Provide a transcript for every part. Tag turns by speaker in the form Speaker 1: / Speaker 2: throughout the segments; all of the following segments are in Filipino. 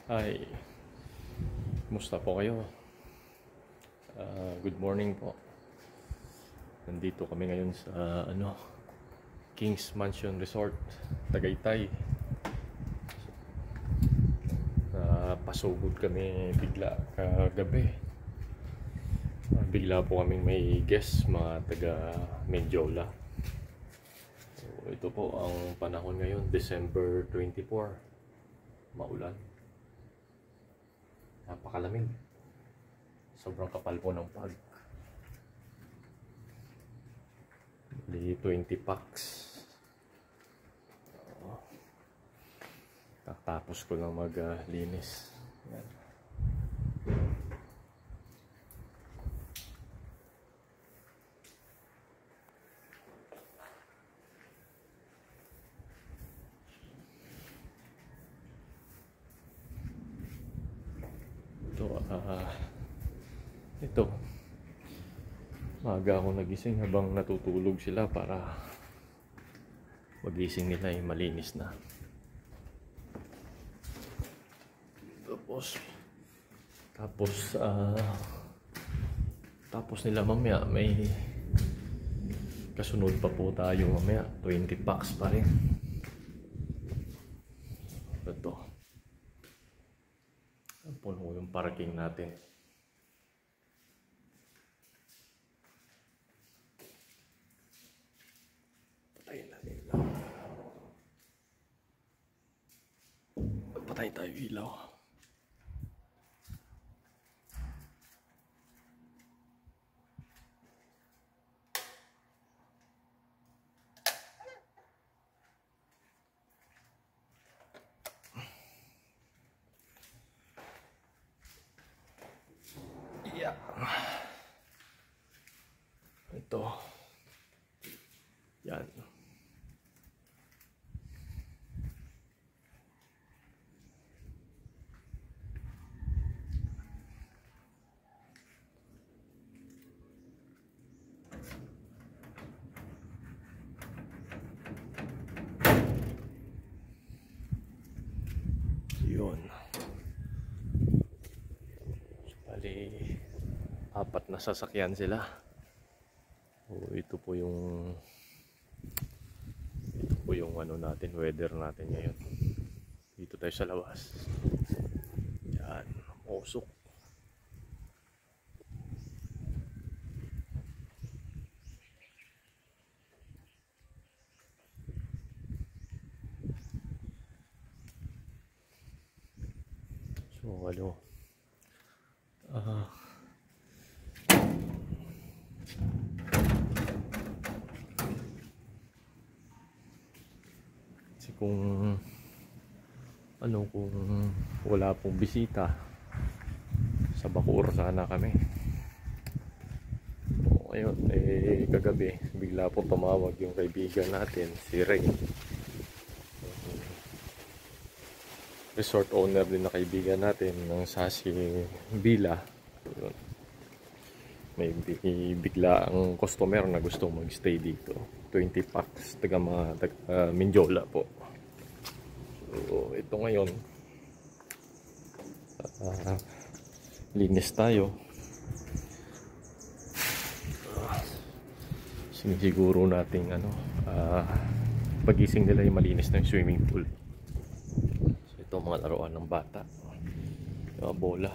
Speaker 1: Hi, kumusta po kayo? Good morning po. Nandito kami ngayon sa King's Mansion Resort, Tagaytay. Pasugod kami bigla kagabi. Bigla po kaming may guest, mga taga Menjola. So, ito po ang panahon ngayon, December 24. Maulan. Napakalamig. Sobrang kapal po ng pag. 20 packs. Tapos ko lang maglinis. Yan. Ito, maaga ako nagising habang natutulog sila para magising nila ay malinis na. Tapos nila mamaya may kasunod pa po tayo mamaya, 20 packs pa rin. Ito, puno yung parking natin. Patay tayo ilaw. Yeah. Ito. Yan. Yun. Bali, 4 na sasakyan sila. Ito po yung natin, weather natin ngayon. Dito tayo sa labas. Yan, usok. So kung wala pong bisita, sa Bacoor sana kami. Ayun, kagabi bigla po tumawag yung kaibigan natin, si Ray, resort owner din na kaibigan natin ng Sasi Villa. May bigla ang customer na gusto magstay dito, 20 packs, taga Menjola po. So ito ngayon, linis tayo. Sinisiguro nating pagising nila yung malinis ng swimming pool. So ito mga laruan ng bata, yung bola.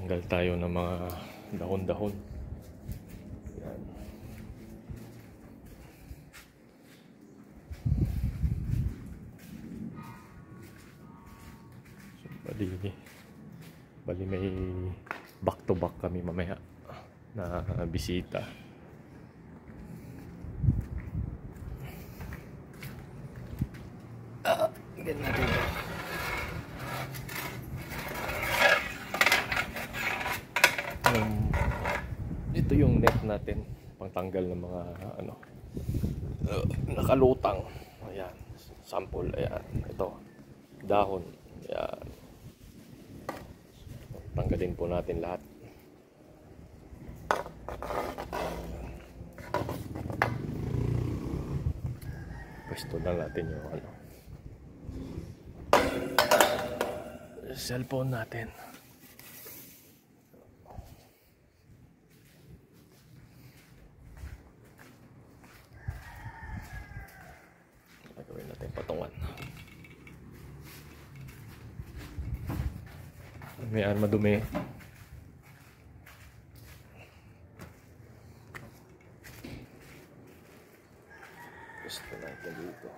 Speaker 1: Tanggal tayo ng mga dahon-dahon. Yan. So, bali may back to back kami mamaya na bisita. Ganyan natin. Ito yung net natin, pangtanggal ng mga nakalutang. Ayan, sample. Ayan, ito, dahon. Ayan, tanggalin po natin lahat. lang natin yung ano, cellphone natin. Gagawin natin patungan. May madumi. Gusto natin dito.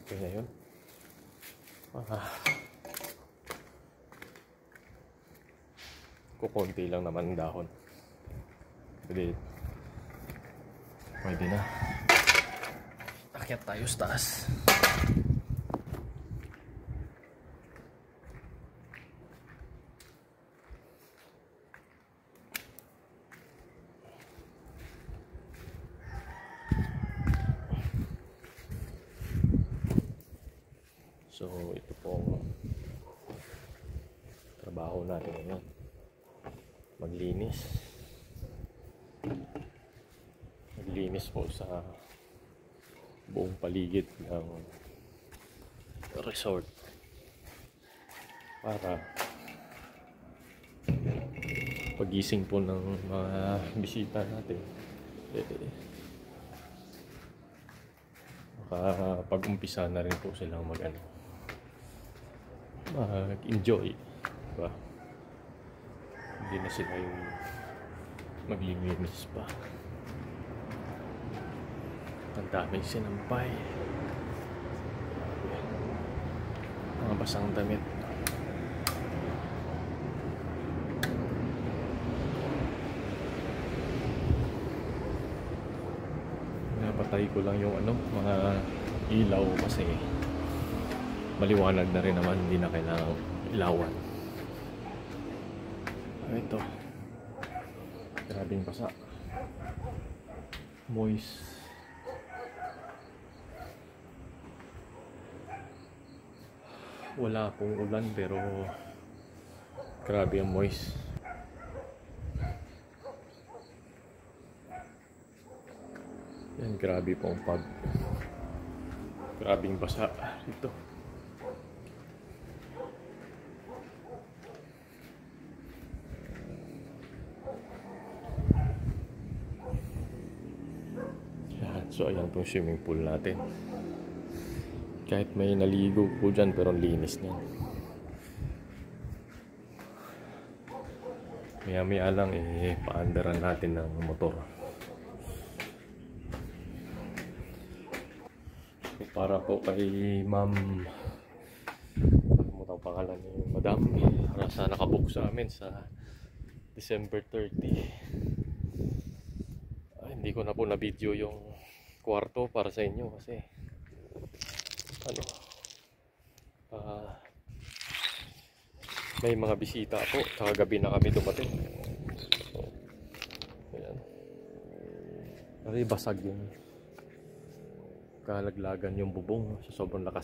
Speaker 1: Okay na yun. Kukunti lang naman ang dahon. Pwede na. Akyat tayo sa taas. So, ito pong trabaho natin ngayon. Maglinis po sa buong paligid ng resort para pagising po ng mga bisita natin makapag-umpisa na rin po silang mag-enjoy, diba? Hindi na sila yung maglilinis pa. Ang daming sinampay, mga basang damit. Napatay ko lang yung mga ilaw kasi maliwanag na rin naman, hindi na kailangang ilawan. Ito, grabing basa, moist. Wala pong ulan pero grabe ang moist. Yan, grabe pong grabing basa ito. So ayan pong swimming pool natin. Kahit may naligo po dyan pero linis niya. Maya lang paandaran natin ng motor. So, para po kay Ma'am, nakalimutan pangalan ni Madam, nasa nakabook sa amin sa December 30. Hindi ko na po na video yung kwarto para sa inyo kasi may mga bisita po, kagabi na kami dumating. So, ayan. Basag yung kalaglagan yung bubong sa sobrang lakas.